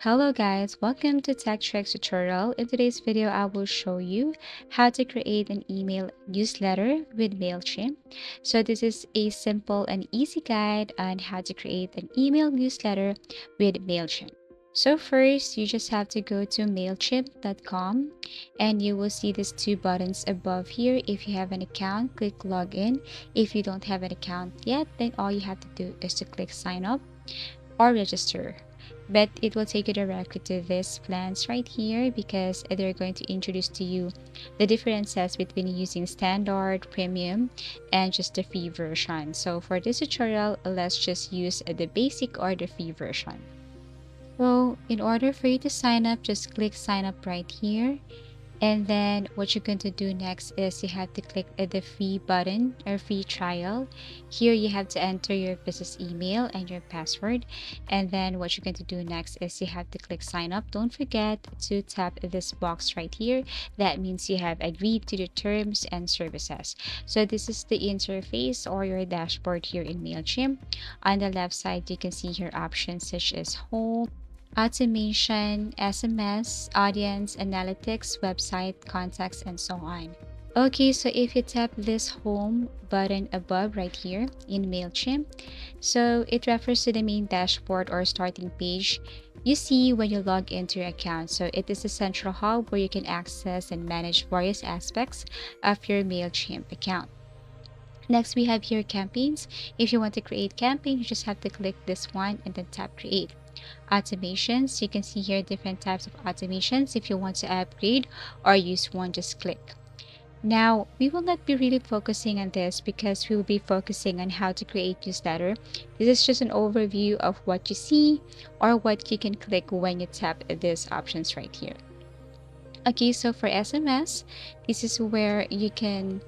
Hello guys, welcome to Tech Tricks tutorial. In today's video, I will show you how to create an email newsletter with Mailchimp. So this is a simple and easy guide on how to create an email newsletter with Mailchimp. So first, you just have to go to mailchimp.com and you will see these two buttons above here. If you have an account, click login. If you don't have an account yet, then all you have to do is to click sign up or register, but it will take you directly to these plans right here because they're going to introduce to you the differences between using standard, premium, and just the free version. So for this tutorial, let's just use the basic or the free version. So in order for you to sign up, just click sign up right here. And then what you're going to do next is you have to click the free button or free trial. Here you have to enter your business email and your password. And then what you're going to do next is you have to click sign up. Don't forget to tap this box right here. That means you have agreed to the terms and services. So this is the interface or your dashboard here in Mailchimp. On the left side, you can see your options such as home, automation, SMS, audience, analytics, website, contacts, and so on. Okay, so if you tap this home button above right here in Mailchimp, so it refers to the main dashboard or starting page you see when you log into your account. So it is a central hub where you can access and manage various aspects of your Mailchimp account. Next, we have here campaigns. If you want to create campaign, you just have to click this one and then tap create. Automations, you can see here different types of automations. If you want to upgrade or use one, just click. Now, we will not be really focusing on this because we will be focusing on how to create newsletter. This is just an overview of what you see or what you can click when you tap these options right here. Okay, so for SMS, this is where you can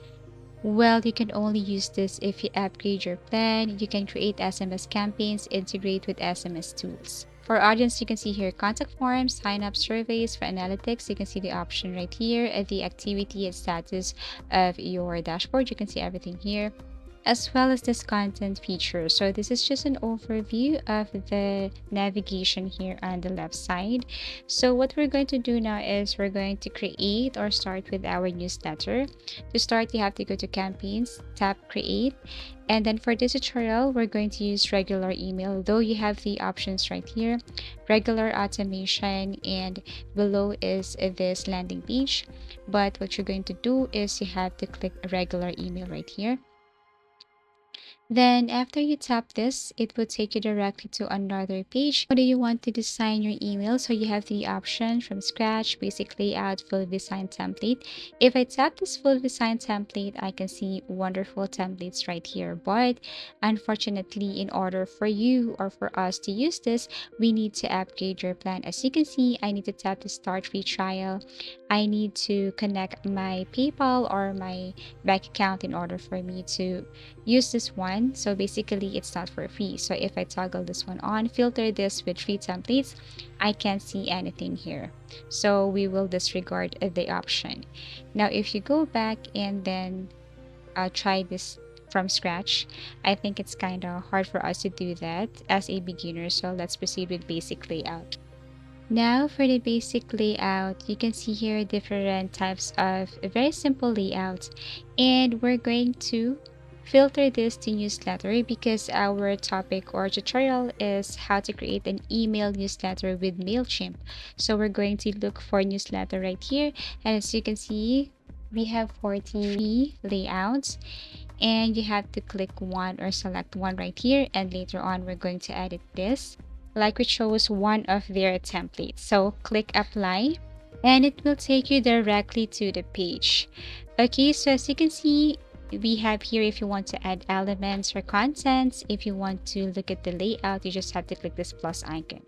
only use this if you upgrade your plan. You can create SMS campaigns, integrate with SMS tools. For audience, you can see here contact forms, sign up surveys. For analytics, you can see the option right here, the activity and status of your dashboard. You can see everything here, as well as this content feature. So this is just an overview of the navigation here on the left side. So what we're going to do now is we're going to create or start with our newsletter. To start, you have to go to campaigns, tap create. And then for this tutorial, we're going to use regular email, though you have the options right here, regular automation, and below is this landing page. But what you're going to do is you have to click regular email right here. Then after you tap this, it will take you directly to another page. How do you want to design your email? So you have the option from scratch, basic layout, full design template. If I tap this full design template, I can see wonderful templates right here. But unfortunately, in order for you or for us to use this, we need to upgrade your plan. As you can see, I need to tap the start free trial. I need to connect my PayPal or my bank account in order for me to use this one. So basically it's not for free. So if I toggle this one on, filter this with free templates, I can't see anything here. So we will disregard the option. Now if you go back and then try this from scratch, I think it's kind of hard for us to do that as a beginner. So let's proceed with basic layout. Now for the basic layout, you can see here different types of very simple layouts, and we're going to filter this to newsletter because our topic or tutorial is how to create an email newsletter with Mailchimp. So we're going to look for newsletter right here, and as you can see, we have 40 layouts, and you have to click one or select one right here, and later on we're going to edit this like we chose one of their templates. So click apply and it will take you directly to the page. Okay, so as you can see, we have here if you want to add elements or contents. If you want to look at the layout, you just have to click this plus icon.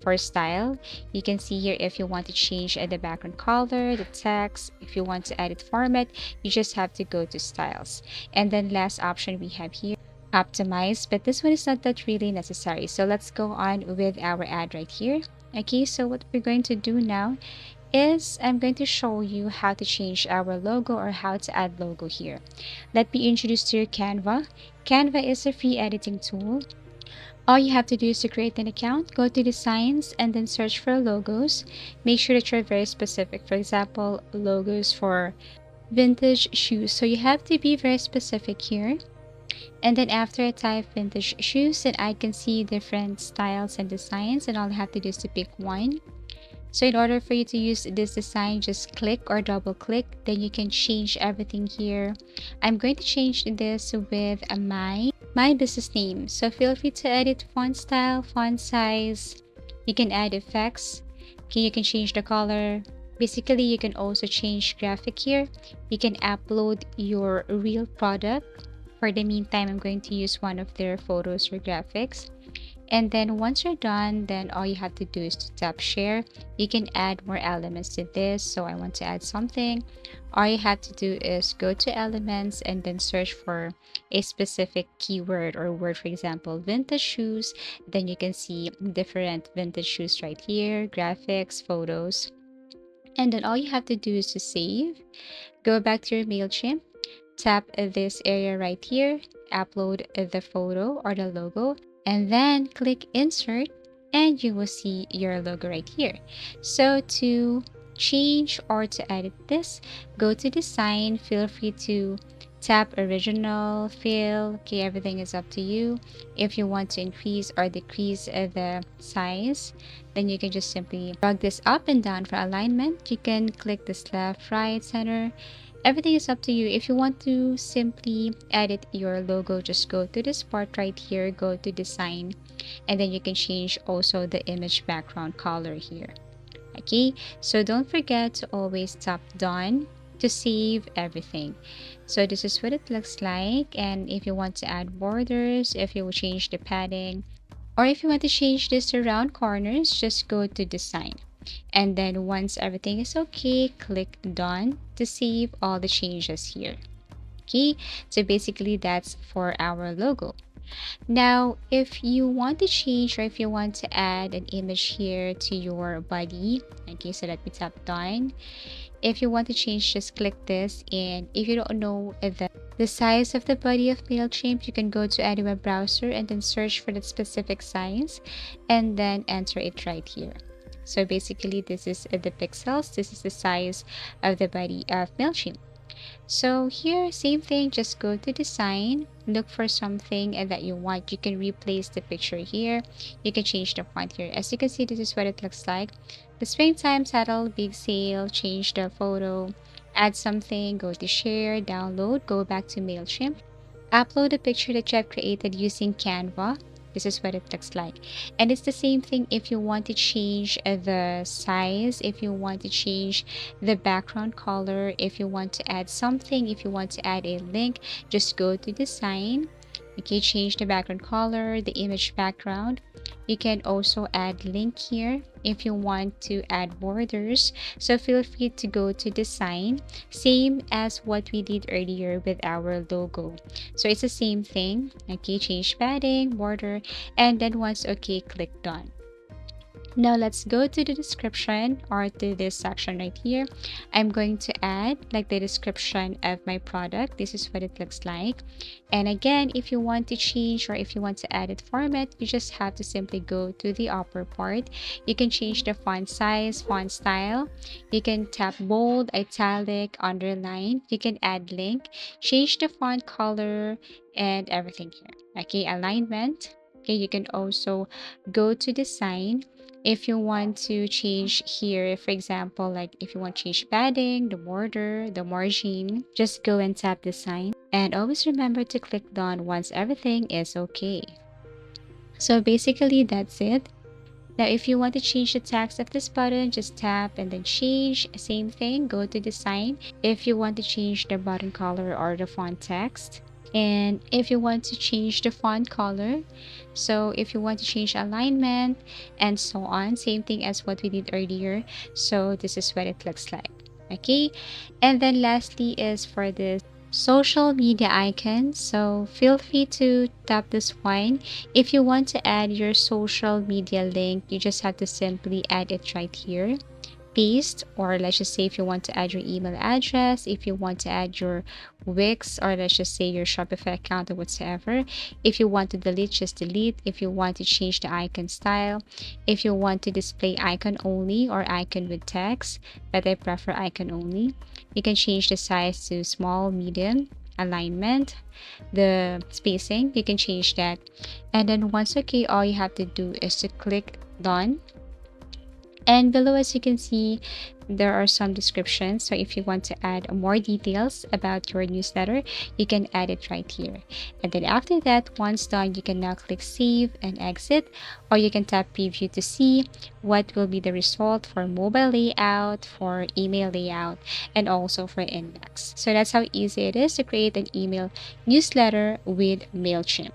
For style, you can see here if you want to change the background color, the text. If you want to edit format, you just have to go to styles. And then last option we have here, optimize, but this one is not that really necessary. So let's go on with our ad right here. Okay, so what we're going to do now is I'm going to show you how to change our logo or how to add logo here. Let me introduce to you Canva. Canva is a free editing tool All you have to do is to create an account, go to designs, and then search for logos. Make sure that you're very specific. For example, logos for vintage shoes. So you have to be very specific here. And then after I type vintage shoes, then I can see different styles and designs, and all I have to do is to pick one. So in order for you to use this design, just click or double click, then you can change everything here. I'm going to change this with my business name. So feel free to edit font style, font size. You can add effects. Okay, you can change the color. Basically, you can also change graphic here. You can upload your real product. For the meantime, I'm going to use one of their photos or graphics. And then once you're done, then all you have to do is to tap share. You can add more elements to this. So I want to add something. All you have to do is go to elements and then search for a specific keyword or word, for example, vintage shoes. Then you can see different vintage shoes right here, graphics, photos. And then all you have to do is to save, go back to your Mailchimp, tap this area right here, upload the photo or the logo, and then click insert, and you will see your logo right here. So to change or to edit this, go to design, feel free to tap original, fill. Okay, everything is up to you. If you want to increase or decrease the size, then you can just simply drag this up and down for alignment. You can click this left, right, center. Everything is up to you. If you want to simply edit your logo, just go to this part right here, go to design, and then you can change also the image background color here. Okay, so don't forget to always tap done to save everything. So this is what it looks like. And if you want to add borders, if you will change the padding, or if you want to change this around corners, just go to design. And then once everything is okay, click done to save all the changes here. Okay, so basically that's for our logo. Now, if you want to change or if you want to add an image here to your body, okay, so let me tap done. If you want to change, just click this. And if you don't know the size of the body of Mailchimp, you can go to any web browser and then search for that specific size and then enter it right here. So basically, this is the pixels. This is the size of the body of Mailchimp. So here, same thing, just go to design, look for something that you want. You can replace the picture here. You can change the font here. As you can see, this is what it looks like. The springtime title, big sale, change the photo, add something, go to share, download, go back to Mailchimp, upload a picture that you have created using Canva. This is what it looks like. And it's the same thing if you want to change the size, if you want to change the background color, if you want to add something, if you want to add a link, just go to design. Okay, change the background color, the image background. You can also add link here if you want to add borders. So feel free to go to design, same as what we did earlier with our logo. So it's the same thing. Okay, change padding, border, and then once okay, click done. Now let's go to the description or to this section right here. I'm going to add like the description of my product. This is what it looks like. And again, if you want to change or if you want to edit format, you just have to simply go to the upper part. You can change the font size, font style. You can tap bold, italic, underline. You can add link, change the font color and everything here. Okay, alignment. Okay, you can also go to design. If you want to change here, for example, like if you want to change padding, the border, the margin, just go and tap design. And always remember to click done once everything is okay. So basically that's it. Now if you want to change the text of this button, just tap and then change. Same thing, go to design. If you want to change the button color or the font text, and if you want to change the font color, so if you want to change alignment and so on, same thing as what we did earlier. So this is what it looks like. Okay, and then lastly is for this social media icon. So feel free to tap this one. If you want to add your social media link, you just have to simply add it right here. paste, or let's just say if you want to add your email address, if you want to add your Wix, or let's just say your Shopify account or whatsoever. If you want to delete, just delete. If you want to change the icon style, if you want to display icon only or icon with text, but I prefer icon only. You can change the size to small, medium, alignment, the spacing, you can change that. And then once okay, all you have to do is to click done. And below, as you can see, there are some descriptions. So if you want to add more details about your newsletter, you can add it right here. And then after that, once done, you can now click save and exit, or you can tap preview to see what will be the result for mobile layout, for email layout, and also for index. So that's how easy it is to create an email newsletter with Mailchimp.